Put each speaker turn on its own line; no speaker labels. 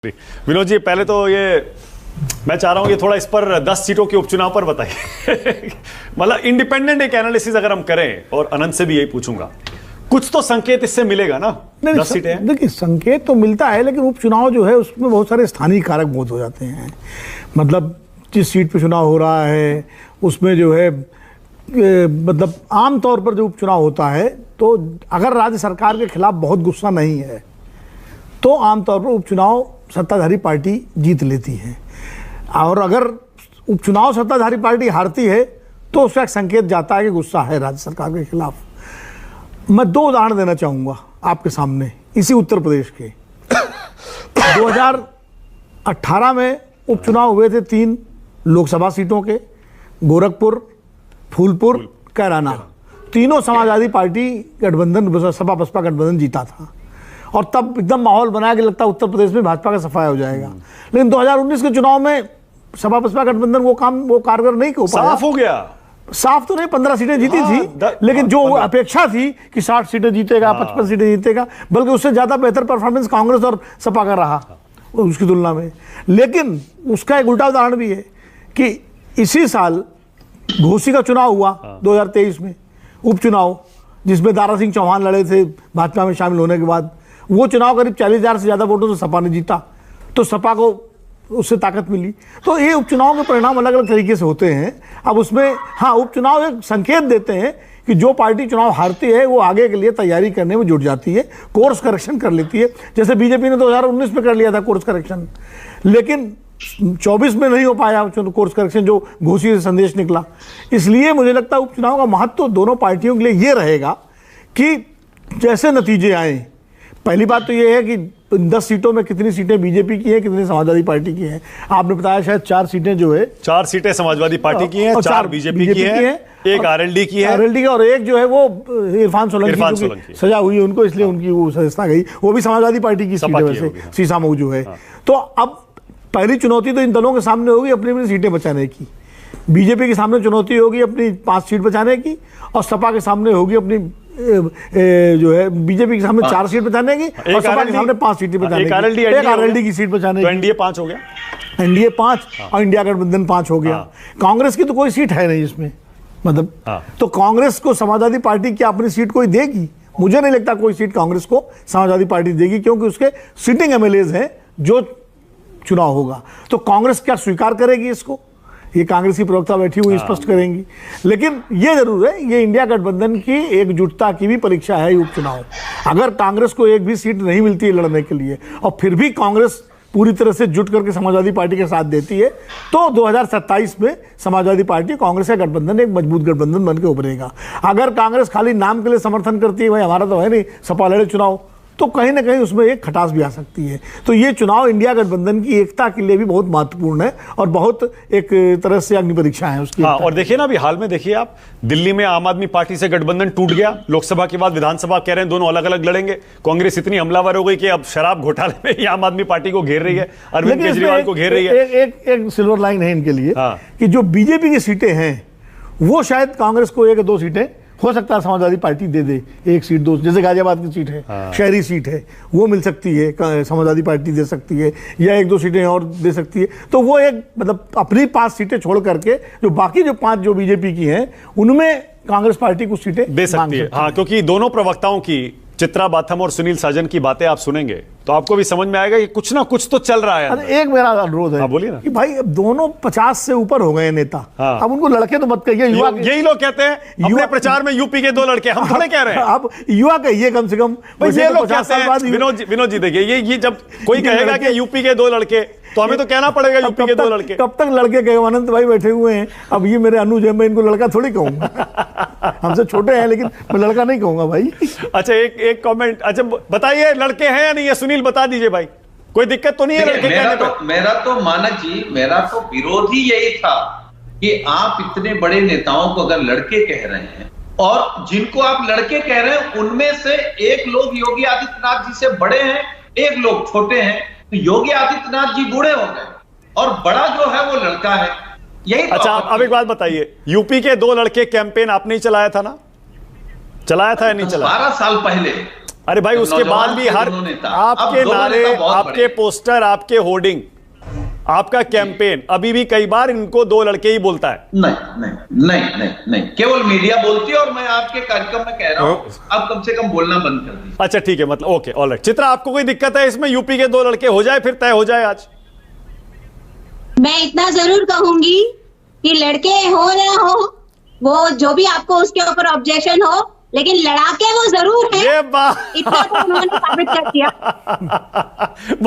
विनोद जी, पहले तो ये मैं चाह रहा हूं कि थोड़ा इस पर 10 सीटों के उपचुनाव पर बताइए। मतलब इंडिपेंडेंट एक एनालिसिस अगर हम करें, और अनंत से भी यही पूछूंगा, कुछ तो संकेत इससे मिलेगा ना? 10 सीटें हैं।
देखिए, संकेत तो मिलता है, लेकिन उपचुनाव जो है उसमें बहुत सारे स्थानीय कारक बहुत हो जाते हैं। मतलब जिस सीट पे चुनाव हो रहा है उसमें जो है मतलब आमतौर पर जो उपचुनाव होता है, तो अगर राज्य सरकार के खिलाफ बहुत गुस्सा नहीं है तो आमतौर पर उपचुनाव सत्ताधारी पार्टी जीत लेती है, और अगर उपचुनाव सत्ताधारी पार्टी हारती है तो उसका एक संकेत जाता है कि गुस्सा है राज्य सरकार के खिलाफ। मैं 2 उदाहरण देना चाहूँगा आपके सामने, इसी उत्तर प्रदेश के। 2018 में उपचुनाव हुए थे 3 लोकसभा सीटों के, गोरखपुर, फूलपुर, कैराना। तीनों समाजवादी पार्टी गठबंधन, सपा बसपा गठबंधन जीता था, और तब एकदम माहौल बनाया कि लगता है उत्तर प्रदेश में भाजपा का सफाया हो जाएगा। लेकिन 2019 के चुनाव में सपा बसपा गठबंधन वो कारगर नहीं हो पाया।
साफ हो गया।
साफ तो नहीं, 15 सीटें जीती थी, लेकिन जो अपेक्षा थी कि 60 सीटें जीतेगा, 55 सीटें जीतेगा, बल्कि उससे ज्यादा बेहतर परफॉर्मेंस कांग्रेस और सपा का रहा उसकी तुलना में। लेकिन उसका एक उल्टा उदाहरण भी है कि इसी साल घोसी का चुनाव हुआ 2023 में, उपचुनाव, जिसमें दारा सिंह चौहान लड़े थे भाजपा में शामिल होने के बाद। वो चुनाव करीब 40,000 से ज़्यादा वोटों से सपा ने जीता, तो सपा को उससे ताकत मिली। तो ये उपचुनाव के परिणाम अलग अलग तरीके से होते हैं। अब उसमें हाँ, उपचुनाव एक संकेत देते हैं कि जो पार्टी चुनाव हारती है वो आगे के लिए तैयारी करने में जुट जाती है, कोर्स करेक्शन कर लेती है। जैसे बीजेपी ने 2019 में कर लिया था कोर्स करेक्शन, लेकिन 24 में नहीं हो पाया कोर्स करेक्शन, जो घोषी से संदेश निकला। इसलिए मुझे लगता है उपचुनाव का महत्व दोनों पार्टियों के लिए ये रहेगा कि जैसे नतीजे आए। पहली बात तो ये है कि 10 सीटों में कितनी सीटें बीजेपी की हैं, कितनी समाजवादी पार्टी की हैं। आपने बताया शायद 4 सीटें जो है,
4 सीटें समाजवादी पार्टी की हैं, 4 बीजेपी की हैं, एक आरएलडी की है,
और एक जो है वो इरफान सोलंकी सजा हुई है उनको, इसलिए उनकी वो सदस्यता गई। वो भी समाजवादी पार्टी की सीट है वैसे, सीसा मऊ जो है। तो अब पहली चुनौती तो इन दलों के सामने होगी अपनी अपनी सीटें बचाने की। बीजेपी के सामने चुनौती होगी अपनी 5 सीट बचाने की, और सपा के सामने होगी अपनी जो है बीजेपी के सामने 4 सीट बचाने की, और सपा के सामने 5 सीटें बचाने की, एक आरएलडी की सीट बचाने की।
तो एनडीए 5 हो गया,
एनडीए 5 और इंडिया गठबंधन 5 हो गया। कांग्रेस की तो कोई सीट है नहीं इसमें, मतलब तो कांग्रेस को समाजवादी पार्टी क्या अपनी सीट कोई देगी? मुझे नहीं लगता कोई सीट कांग्रेस को समाजवादी पार्टी देगी, क्योंकि उसके सिटिंग एमएलएज हैं जो चुनाव होगा। तो कांग्रेस क्या स्वीकार करेगी इसको? ये कांग्रेस की प्रवक्ता बैठी हुई स्पष्ट करेंगी। लेकिन ये जरूर है, ये इंडिया गठबंधन की एकजुटता की भी परीक्षा है ये उपचुनाव। अगर कांग्रेस को एक भी सीट नहीं मिलती है लड़ने के लिए, और फिर भी कांग्रेस पूरी तरह से जुट करके समाजवादी पार्टी के साथ देती है, तो 2027 में समाजवादी पार्टी कांग्रेस का गठबंधन एक मजबूत गठबंधन बनकर उभरेगा। अगर कांग्रेस खाली नाम के लिए समर्थन करती है, भाई हमारा तो है नहीं, सपा लड़े चुनाव, तो कहीं ना कहीं उसमें एक खटास भी आ सकती है। तो ये चुनाव इंडिया गठबंधन की एकता के लिए भी बहुत महत्वपूर्ण है, और बहुत एक तरह से अग्नि परीक्षा है उसकी।
हाँ, और देखिए ना, अभी हाल में देखिए आप, दिल्ली में आम आदमी पार्टी से गठबंधन टूट गया। लोकसभा के बाद विधानसभा कह रहे हैं दोनों अलग अलग लड़ेंगे। कांग्रेस इतनी हमलावर हो गई कि अब शराब घोटाले में ही आम आदमी पार्टी को घेर रही है, अरविंद केजरीवाल को घेर रही है।
एक सिल्वर लाइन है इनके लिए कि जो बीजेपी की सीटें हैं वो शायद कांग्रेस को 1 या 2 सीटें हो सकता है समाजवादी पार्टी दे दे, 1 सीट 2, जैसे गाजियाबाद की सीट है, शहरी सीट है, वो मिल सकती है, समाजवादी पार्टी दे सकती है, या 1-2 सीटें और दे सकती है। तो वो एक मतलब अपनी 5 सीटें छोड़ करके जो बाकी जो 5 जो बीजेपी की हैं उनमें कांग्रेस पार्टी कुछ सीटें
दे सकती है। हाँ, क्योंकि दोनों प्रवक्ताओं की, चित्रा बाथम और सुनील साजन की बातें आप सुनेंगे तो आपको भी समझ में आएगा कि कुछ ना कुछ तो चल रहा है।
अरे एक मेरा अनुरोध है,
बोलिए ना,
कि भाई अब दोनों 50 से ऊपर हो गए नेता। अब उनको लड़के तो मत कहिए, युवा।
यही लोग कहते हैं अपने प्रचार में यूपी के 2 लड़के, हम थोड़े कह रहे हैं।
अब युवा कहिए कम से कम।
ये लोग कहते हैं, विनोद जी देखिए, ये जब कोई कहेगा कि यूपी के 2 लड़के, तो हमें तो कहना पड़ेगा यूपी के 2 लड़के।
कब तक लड़के कहे? अनंत भाई बैठे हुए हैं, अब ये मेरे अनुज है, मैं इनको लड़का थोड़ी कहूंगा। हमसे छोटे हैं लेकिन मैं लड़का नहीं कहूंगा भाई।
अच्छा, एक कमेंट, अच्छा बताइए, लड़के हैं या नहीं है? सुनील बता दीजिए भाई, कोई दिक्कत तो नहीं है लड़के कहने पे?
मेरा तो मानक जी, मेरा तो विरोध ही यही था कि आप इतने बड़े नेताओं को अगर लड़के कह रहे हैं, और जिनको आप लड़के कह रहे हैं उनमें से एक लोग योगी आदित्यनाथ जी से बड़े हैं, एक लोग छोटे हैं, तो योगी आदित्यनाथ जी बूढ़े हो गए और बड़ा जो है वो लड़का है। यही तो।
अच्छा, अब एक बात बताइए, यूपी के 2 लड़के कैंपेन आपने ही चलाया था ना? चलाया था या नहीं चलाया?
12 साल पहले
अरे भाई उसके बाद भी हर आपके नारे, आपके पोस्टर, आपके होर्डिंग, आपका कैंपेन अभी भी कई बार इनको दो लड़के ही बोलता है।
नहीं नहीं नहीं नहीं नहीं, केवल मीडिया बोलती है और मैं आपके कार्यक्रम में कह रहा हूं आप कम से कम बोलना बंद कर दीजिए।
अच्छा ठीक है, मतलब ओके ऑलराइट। चित्रा आपको कोई दिक्कत है इसमें यूपी के दो लड़के हो जाए, फिर तय हो जाए आज?
मैं इतना जरूर कहूंगी कि लड़के हो ना हो, वो जो भी आपको उसके ऊपर ऑब्जेक्शन हो, लेकिन लड़ाके वो जरूर है,
ये बात
इतना तो उन्होंने साबित कर दिया।